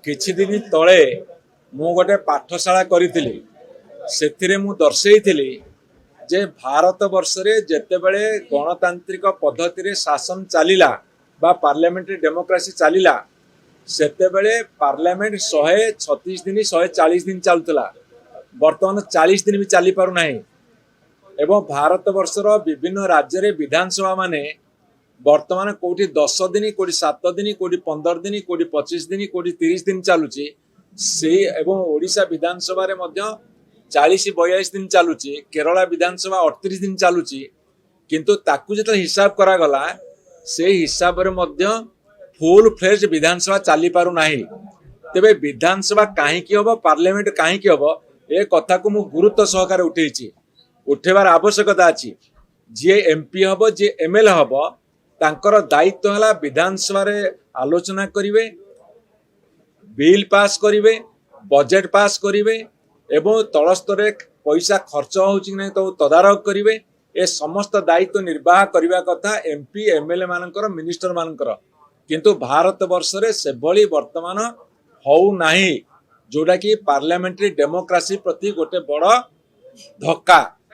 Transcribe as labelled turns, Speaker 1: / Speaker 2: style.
Speaker 1: किछि दिन तले मु गोटे पाठशाला करी से मु दर्शेइथिली जे भारत वर्ष रे जेतेबेले गणतांत्रिक पद्धति रे शासन चलिला बा पार्लियामेंट्री डेमोक्रेसी चलिला सेतेबेले पार्लियामेंट 136 दिन 140 दिन चलुला। वर्तमान 40 दिन भी चली पारु नाही। एवं भारत वर्षर विभिन्न राज्य रे विधानसभा माने वर्तमान कोटी 10 दिन कोटी 7 दिन कोटी 15 दिन कोटी 25 दिन कोटी 30 दिन चलुची से एवं ओडिशा विधानसभा रे मध्य 40-42 दिन चलुची। केरला विधानसभा 38 दिन चलुची किंतु ताकू जत हिसाब करा गला से हिसाब रे मध्य फुल फ्लेज विधानसभा चली पारु नाही। तेबे विधानसभा काहे की हबो पार्लियामेंट काहे की हबो ए कथा को मु गुरुत्व सहकार उठेछि उठेबार आवश्यकता अछि। जे एमपी हबो जे एमएलए हबो तांकर दायित्व हला विधानसभा रे आलोचना करिवे, बिल पास करिवे, बजेट पास करिवे एवं तल स्तर रे पैसा खर्च होउछि कि नै तो तदारक करिवे। ए समस्त दायित्व निर्वाह करिवा कथा एमपी एमएलए मानकर मिनिस्टर मानकर। किंतु भारत वर्ष रे से भली वर्तमान होउ नाही जोटा कि पार्लियामेंट्री डेमोक्रेसी प्रति गोटे बड़ धक्का।